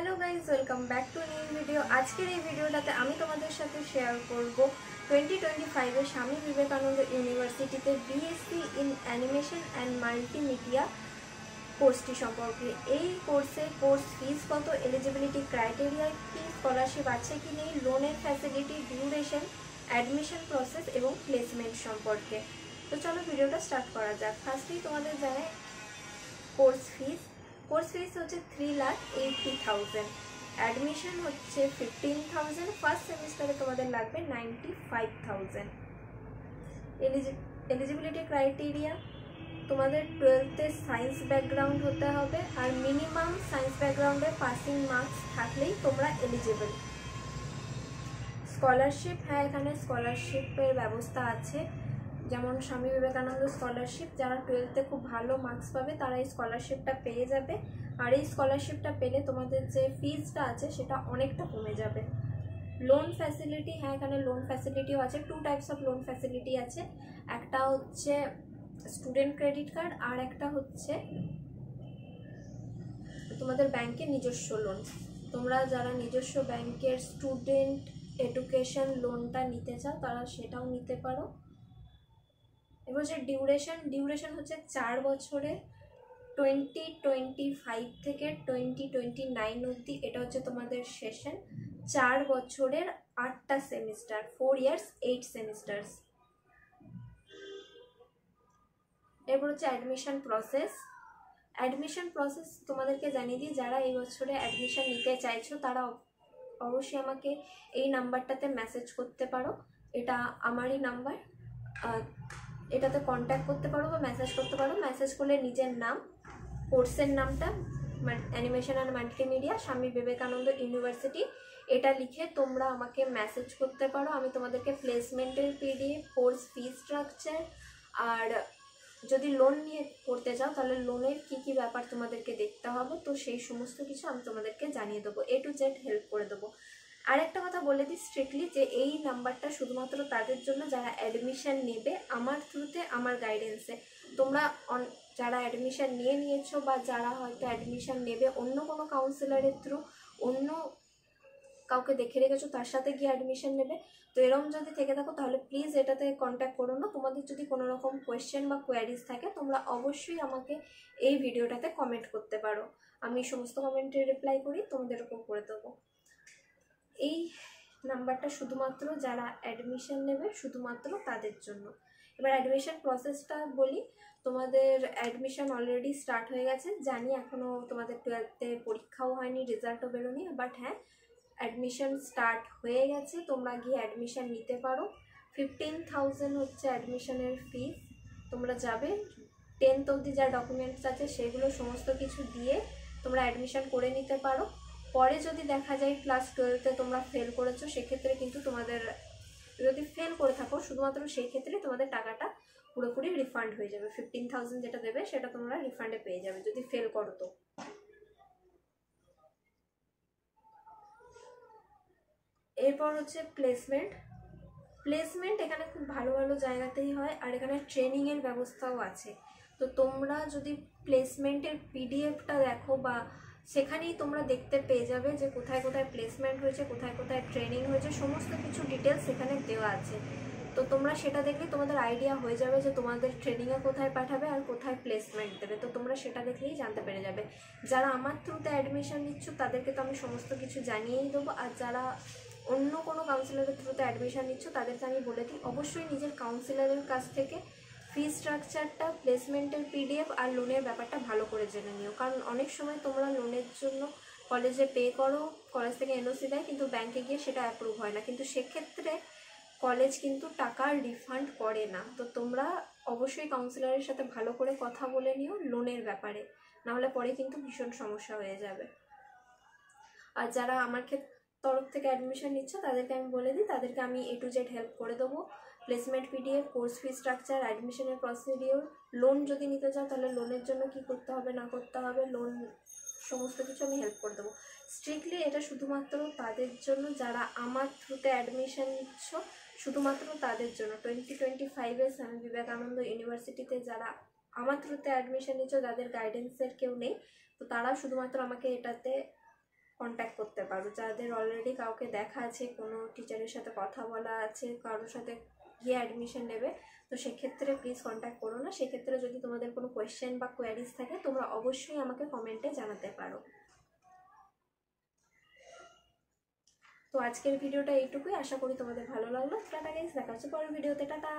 Hello guys welcome back to new video. आजकेर এই ভিডিওটাতে আমি তোমাদের সাথে শেয়ার করব 2025 এর স্বামী বিবেকানন্দ ইউনিভার্সিটিতে BSc in animation and multimedia কোর্সটি সম্পর্কে। এই কোর্সের কোর্স ফিস কত, এলিজিবিলিটি ক্রাইটেরিয়া কি, স্কলারশিপ আছে কি নেই, লোনের ফ্যাসিলিটি, ডিউরেশন, অ্যাডমিশন প্রসেস এবং প্লেসমেন্ট সম্পর্কে। তো চলো ভিডিওটা স্টার্ট করা যাক। ফার্স্টেই তোমাদের জানাই কোর্স ফিস হচ্ছে 3,80,000, অ্যাডমিশন হচ্ছে 15,000, ফার্স্ট সেমিস্টারে তোমাদের লাগবে 95,000। এলিজিবিলিটি ক্রাইটেরিয়া তোমাদের 12তে সায়েন্স ব্যাকগ্রাউন্ড হতে হবে আর মিনিমাম সায়েন্স ব্যাকগ্রাউন্ডে পাসিং মার্কস থাকলেই তোমরা এলিজিবল। স্কলারশিপ, হ্যাঁ এখানে স্কলারশিপের ব্যবস্থা আছে, যেমন স্বামী বিবেকানন্দ স্কলারশিপ। যারা 12তে খুব ভালো মার্কস পাবে তারা এই স্কলারশিপটা পেয়ে যাবে, আর এই স্কলারশিপটা পেলে তোমাদের যে ফিজটা আছে সেটা অনেকটা কমে যাবে। লোন ফ্যাসিলিটি, হ্যাঁ এখানে লোন ফ্যাসিলিটিও আছে। 2 টাইপস অফ লোন ফ্যাসিলিটি আছে, একটা হচ্ছে স্টুডেন্ট ক্রেডিট কার্ড আর একটা হচ্ছে তোমাদের ব্যাংকের নিজস্ব লোন। তোমরা যারা নিজস্ব ব্যাংকের স্টুডেন্ট এডুকেশন লোনটা নিতে চাও তারা সেটাও নিতে পারো। এবার হচ্ছে ডিউরেশন হচ্ছে 4 বছরে, 2025 থেকে 2029 অবধি এটা হচ্ছে তোমাদের সেশন। 4 বছরের 8টা সেমিস্টার, 4 ইয়ার্স 8 সেমিস্টার্স। এরপর হচ্ছে অ্যাডমিশন প্রসেস তোমাদেরকে জানিয়ে দিই, যারা এই বছরে অ্যাডমিশন নিতে চাইছো তারা অবশ্যই আমাকে এই নাম্বারটাতে মেসেজ করতে পারো। এটা আমারই নাম্বার, এটাতে কন্ট্যাক্ট করতে পারো বা মেসেজ করতে পারো। মেসেজ করলে নিজের নাম, কোর্সের নামটা, animation and multimedia Swami Vivekananda university, এটা লিখে তোমরা আমাকে মেসেজ করতে পারো। আমি তোমাদেরকে প্লেসমেন্টের পিডিএফ, কোর্স ফি স্ট্রাকচার, আর যদি লোন নিয়ে করতে চাও তাহলে লোনের কি কি ব্যাপার তোমাদেরকে দেখতে হবে, তো সেই সমস্ত কিছু আমি তোমাদেরকে জানিয়ে দেবো, A to Z হেল্প করে দেবো। আর একটা কথা বলে দিই স্ট্রিক্টলি, যে এই নাম্বারটা শুধুমাত্র তাদের জন্য যারা অ্যাডমিশন নেবে আমার থ্রুতে, আমার গাইডেন্সে। তোমরা যারা অ্যাডমিশন নিয়েছো বা যারা হয়তো অ্যাডমিশন নেবে অন্য কোনো কাউন্সিলরের থ্রু, অন্য কাউকে দেখে রেখেছো তার সাথে গিয়ে অ্যাডমিশন নেবে, তো এরকম যদি থেকে থাকো তাহলে প্লিজ এটাতে কন্ট্যাক্ট করো না। তোমাদের যদি কোনো রকম কোয়েশ্চেন বা কোয়ারিজ থাকে তোমরা অবশ্যই আমাকে এই ভিডিওটাতে কমেন্ট করতে পারো, আমি সমস্ত কমেন্টে রিপ্লাই করি, তোমাদের উপর করে দেবো। এই নাম্বারটা শুধুমাত্র যারা অ্যাডমিশন নেবে শুধুমাত্র তাদের জন্য। এবার অ্যাডমিশন প্রসেসটা বলি, তোমাদের অ্যাডমিশন অলরেডি স্টার্ট হয়ে গেছে, জানি এখনও তোমাদের 12তে পরীক্ষাও হয়নি, রেজাল্টও বেরোনি, বাট হ্যাঁ অ্যাডমিশন স্টার্ট হয়ে গেছে, তোমরা গিয়ে অ্যাডমিশন নিতে পারো। 15,000 হচ্ছে অ্যাডমিশনের ফিস। তোমরা যাবে, 10th অবধি যা ডকুমেন্টস আছে সেগুলো সমস্ত কিছু দিয়ে তোমরা অ্যাডমিশন করে নিতে পারো। পরে যদি দেখা যায় ক্লাস 12তে তোমরা ফেল করেছো, সেক্ষেত্রে কিন্তু তোমাদের, যদি ফেল করে থাকো শুধুমাত্র সেই ক্ষেত্রে তোমাদের টাকাটা পুরোপুরি রিফান্ড হয়ে যাবে। 15,000 যেটা দেবে সেটা তোমরা রিফান্ডে পেয়ে যাবে যদি ফেল করো। তো এরপর হচ্ছে প্লেসমেন্ট এখানে খুব ভালো ভালো জায়গাতেই হয়, আর এখানে ট্রেনিংয়ের ব্যবস্থাও আছে। তো তোমরা যদি প্লেসমেন্টের পিডিএফটা দেখো বা সেখানেই তোমরা দেখতে পেয়ে যাবে যে কোথায় কোথায় প্লেসমেন্ট হয়েছে, কোথায় কোথায় ট্রেনিং হয়েছে, সমস্ত কিছু ডিটেলস সেখানে দেওয়া আছে। তো তোমরা সেটা দেখলেই তোমাদের আইডিয়া হয়ে যাবে যে তোমাদের ট্রেনিংয়ে কোথায় পাঠাবে আর কোথায় প্লেসমেন্ট দেবে, তো তোমরা সেটা দেখলেই জানতে পেরে যাবে। যারা আমার থ্রুতে অ্যাডমিশন নিচ্ছ তাদেরকে তো আমি সমস্ত কিছু জানিয়েই দেবো, আর যারা অন্য কোনো কাউন্সিলরের থ্রুতে অ্যাডমিশন নিচ্ছ তাদেরকে আমি বলে দিই অবশ্যই নিজের কাউন্সিলরের কাছ থেকে ফি স্ট্রাকচারটা, প্লেসমেন্টের পিডিএফ আর লোনের ব্যাপারটা ভালো করে জেনে নিও। কারণ অনেক সময় তোমরা লোনের জন্য কলেজে পে করো, কলেজ থেকে এনওসি দেয়, কিন্তু ব্যাংকে গিয়ে সেটা অ্যাপ্রুভ হয় না, কিন্তু সেক্ষেত্রে কলেজ কিন্তু টাকা রিফান্ড করে না। তো তোমরা অবশ্যই কাউন্সিলরের সাথে ভালো করে কথা বলে নিও লোনের ব্যাপারে, নাহলে পরে কিন্তু ভীষণ সমস্যা হয়ে যাবে। আর যারা আমার তরফ থেকে অ্যাডমিশন নিচ্ছে তাদেরকে আমি বলে দিই, তাদেরকে আমি A to Z হেল্প করে দেবো। Placement PDF, course fee structure, অ্যাডমিশনের প্রসিডিওর, লোন যদি নিতে চাও তাহলে লোনের জন্য কি করতে হবে না করতে হবে, লোন সমস্ত কিছু আমি হেল্প করে দেবো। স্ট্রিক্টলি এটা শুধুমাত্র তাদের জন্য যারা আমার থ্রুতে অ্যাডমিশন নিচ্ছ, শুধুমাত্র তাদের জন্য। 2025 স্বামী বিবেকানন্দ ইউনিভার্সিটিতে যারা আমার থ্রুতে অ্যাডমিশন নিচ্ছ, যাদের গাইডেন্সের কেউ নেই, তো তারা শুধুমাত্র আমাকে এটাতে কন্ট্যাক্ট করতে পারো। যাদের অলরেডি কাউকে দেখা আছে, কোনো টিচারের সাথে কথা বলা আছে, কারোর সাথে গিয়ে অ্যাডমিশন নেবে, তো সেক্ষেত্রে প্লিজ কন্ট্যাক্ট করো না। সেক্ষেত্রে যদি তোমাদের কোনো কোয়েশ্চেন বা কোয়ারিজ থাকে তোমরা অবশ্যই আমাকে কমেন্টে জানাতে পারো। তো আজকের ভিডিওটা এইটুকুই, আশা করি তোমাদের ভালো লাগলো। টাটা গাইস, দেখা হচ্ছে পরের ভিডিওতে, টাটা।